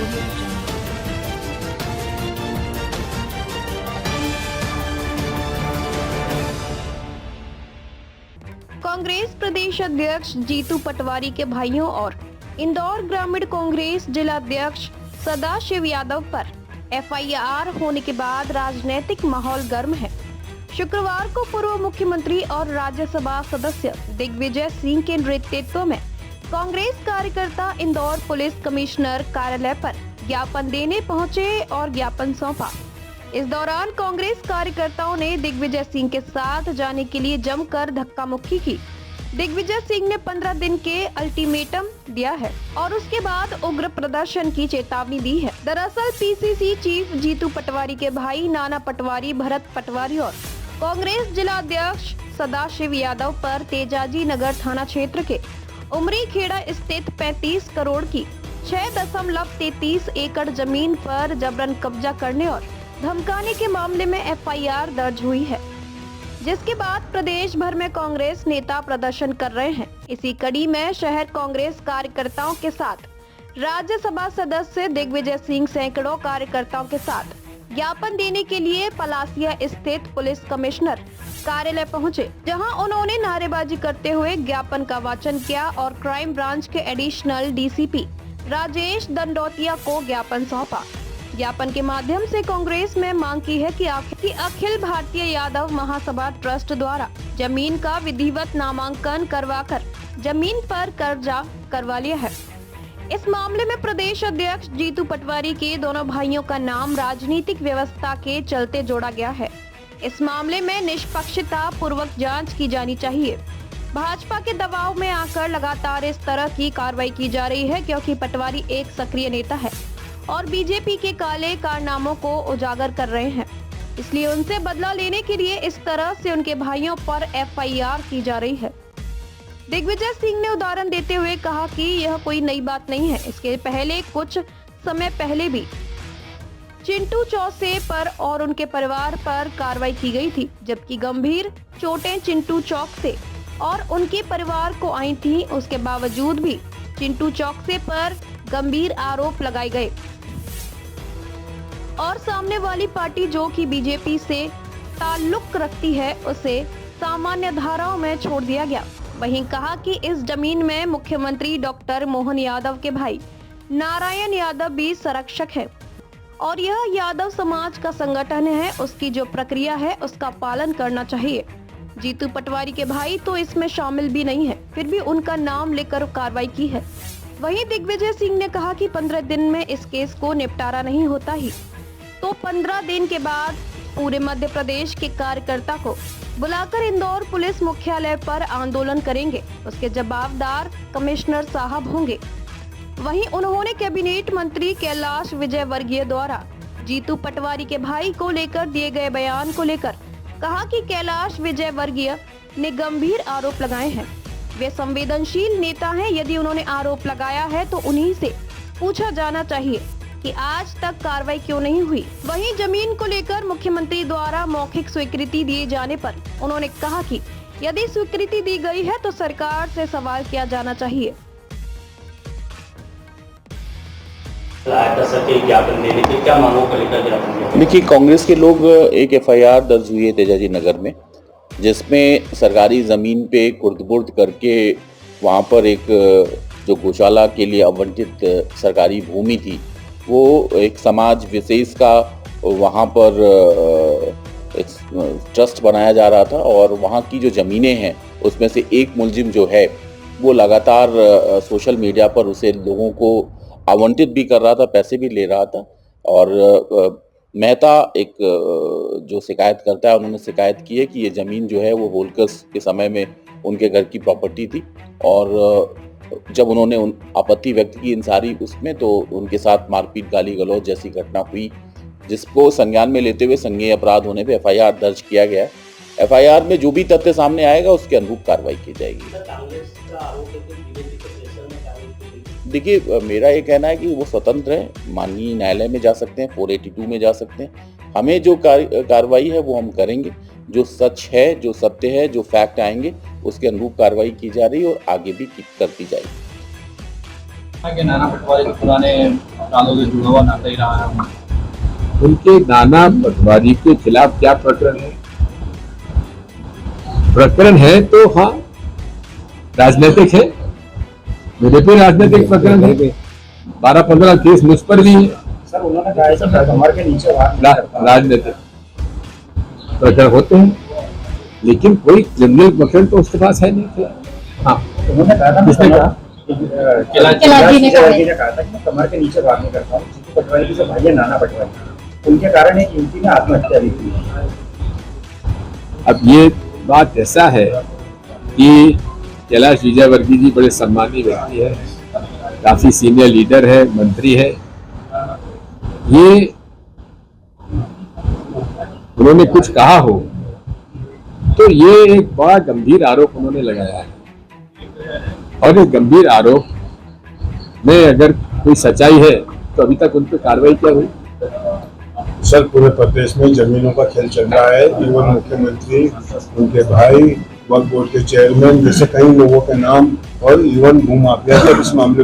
audio jungle. Congress प्रदेश अध्यक्ष जीतू पटवारी के भाइयों और इंदौर ग्रामीण कांग्रेस जिला अध्यक्ष सदाशिव यादव पर एफआईआर होने के बाद राजनीतिक माहौल गर्म है। शुक्रवार को पूर्व मुख्यमंत्री और राज्यसभा सदस्य दिग्विजय सिंह के नेतृत्व में कांग्रेस कार्यकर्ता इंदौर पुलिस कमिश्नर कार्यालय पर ज्ञापन देने पहुंचे और ज्ञापन सौंपा। इस दौरान कांग्रेस कार्यकर्ताओं ने दिग्विजय सिंह के साथ जाने के लिए जमकर धक्का मुक्की की। दिग्विजय सिंह ने 15 दिन के अल्टीमेटम दिया है और उसके बाद उग्र प्रदर्शन की चेतावनी दी है। दरअसल पीसीसी चीफ जीतू पटवारी के भाई नाना पटवारी, भरत पटवारी और कांग्रेस जिला अध्यक्ष सदाशिव यादव पर तेजाजी नगर थाना क्षेत्र के उमरी खेड़ा स्थित 35 करोड़ की 6.33 एकड़ जमीन पर जबरन कब्जा करने और धमकाने के मामले में एफआईआर दर्ज हुई है, जिसके बाद प्रदेश भर में कांग्रेस नेता प्रदर्शन कर रहे हैं। इसी कड़ी में शहर कांग्रेस कार्यकर्ताओं के साथ राज्यसभा सदस्य दिग्विजय सिंह सैकड़ों कार्यकर्ताओं के साथ ज्ञापन देने के लिए पलासिया स्थित पुलिस कमिश्नर कार्यालय पहुंचे, जहां उन्होंने नारेबाजी करते हुए ज्ञापन का वाचन किया और क्राइम ब्रांच के एडिशनल डीसीपी राजेश दंडोतिया को ज्ञापन सौंपा। ज्ञापन के माध्यम से कांग्रेस में मांग की है कि अखिल भारतीय यादव महासभा ट्रस्ट द्वारा जमीन का विधिवत नामांकन करवाकर जमीन पर कब्जा करवा लिया है। इस मामले में प्रदेश अध्यक्ष जीतू पटवारी के दोनों भाइयों का नाम राजनीतिक व्यवस्था के चलते जोड़ा गया है। इस मामले में निष्पक्षता पूर्वक जांच की जानी चाहिए। भाजपा के दबाव में आकर लगातार इस तरह की कार्रवाई की जा रही है, क्योंकि पटवारी एक सक्रिय नेता है और बीजेपी के काले कारनामों को उजागर कर रहे हैं। इसलिए उनसे बदला लेने के लिए इस तरह से उनके भाइयों पर एफआईआर की जा रही है। दिग्विजय सिंह ने उदाहरण देते हुए कहा कि यह कोई नई बात नहीं है। इसके पहले कुछ समय पहले भी चिंटू चौसे पर और उनके परिवार पर कार्रवाई की गई थी, जबकि गंभीर चोटें चिंटू चौकसे और उनके परिवार को आई थी। उसके बावजूद भी चिंटू चौकसे पर गंभीर आरोप लगाए गए और सामने वाली पार्टी जो कि बीजेपी से ताल्लुक रखती है उसे सामान्य धाराओं में छोड़ दिया गया। वहीं कहा कि इस जमीन में मुख्यमंत्री डॉक्टर मोहन यादव के भाई नारायण यादव भी संरक्षक है और यह यादव समाज का संगठन है। उसकी जो प्रक्रिया है उसका पालन करना चाहिए। जीतू पटवारी के भाई तो इसमें शामिल भी नहीं है, फिर भी उनका नाम लेकर कार्रवाई की है। वहीं दिग्विजय सिंह ने कहा कि 15 दिन में इस केस को निपटारा नहीं होता ही तो 15 दिन के बाद पूरे मध्य प्रदेश के कार्यकर्ता को बुलाकर इंदौर पुलिस मुख्यालय पर आंदोलन करेंगे। उसके जवाबदार कमिश्नर साहब होंगे। वहीं उन्होंने कैबिनेट मंत्री कैलाश विजयवर्गीय द्वारा जीतू पटवारी के भाई को लेकर दिए गए बयान को लेकर कहा कि कैलाश विजयवर्गीय ने गंभीर आरोप लगाए हैं। वे संवेदनशील नेता हैं। यदि उन्होंने आरोप लगाया है तो उन्हीं से पूछा जाना चाहिए कि आज तक कार्रवाई क्यों नहीं हुई। वहीं जमीन को लेकर मुख्यमंत्री द्वारा मौखिक स्वीकृति दिए जाने पर उन्होंने कहा कि यदि स्वीकृति दी गई है तो सरकार से सवाल किया जाना चाहिए। देखिए, कांग्रेस के लोग एक एफआईआर दर्ज हुई है तेजाजी नगर में, जिसमें सरकारी ज़मीन पे खुर्द-बुर्द करके वहाँ पर एक जो गौशाला के लिए आवंटित सरकारी भूमि थी, वो एक समाज विशेष का वहाँ पर एक ट्रस्ट बनाया जा रहा था और वहाँ की जो ज़मीनें हैं उसमें से एक मुलजिम जो है वो लगातार सोशल मीडिया पर उसे लोगों को आवंटित भी कर रहा था, पैसे भी ले रहा था। और मेहता एक जो शिकायत करता है, उन्होंने शिकायत की है कि ये ज़मीन जो है वो होलकर्स के समय में उनके घर की प्रॉपर्टी थी और जब उन्होंने आपत्ति व्यक्त की इन सारी उसमें, तो उनके साथ मारपीट, गाली गलौज जैसी घटना हुई, जिसको संज्ञान में लेते हुए संज्ञेय अपराध होने पे एफआईआर दर्ज किया गया है। एफआईआर में जो भी तथ्य सामने आएगा उसके अनुरूप कार्रवाई की जाएगी। देखिए, मेरा ये कहना है कि वो स्वतंत्र है, माननीय न्यायालय में जा सकते हैं, 482 में जा सकते हैं। हमें जो कार्रवाई है वो हम करेंगे। जो सच है, जो सत्य है, जो फैक्ट आएंगे उसके अनुरूप कार्रवाई की जा रही है और आगे भी करती जाएगी। के नाना पटवारी के पुराने सालों से जुड़ा हुआ नाता ही रहा है। उनके नाना पटवारी के खिलाफ क्या प्रकरण है? प्रकरण है तो हाँ राजनीतिक है, मेरे पे राजनीतिक प्रकरण है, 12-15 केस मुझ पर भी है। सर उन्होंने कहा कमर के नीचे राजनीतिक प्रकरण होते हैं, लेकिन कोई क्रिमिनल प्रकरण तो उसके पास है नहीं। हाँ उन्होंने कहा था, किसने कहा? किलाजी ने कहा था कि मैं कमर के नीचे बात नहीं करता हूँ। जीतू पटवारी के जो भाई है नाना पटवारी, उनके कारण एक युवती ने आत्महत्या भी की। अब ये बात ऐसा है कि कैलाश विजयवर्गीय जी बड़े सम्मानीय व्यक्ति है, काफी सीनियर लीडर है, मंत्री है। ये उन्होंने कुछ कहा हो तो ये एक बड़ा गंभीर आरोप उन्होंने लगाया है, और इस गंभीर आरोप में अगर कोई सच्चाई है तो अभी तक उन पर कार्रवाई क्या हुई? सर पूरे प्रदेश में जमीनों का खेल चल रहा है। इवन मुख्यमंत्री, उनके भाई, वक्फ बोर्ड के चेयरमैन जैसे कई लोगों के नाम और इवन भूमाफिया के इस मामले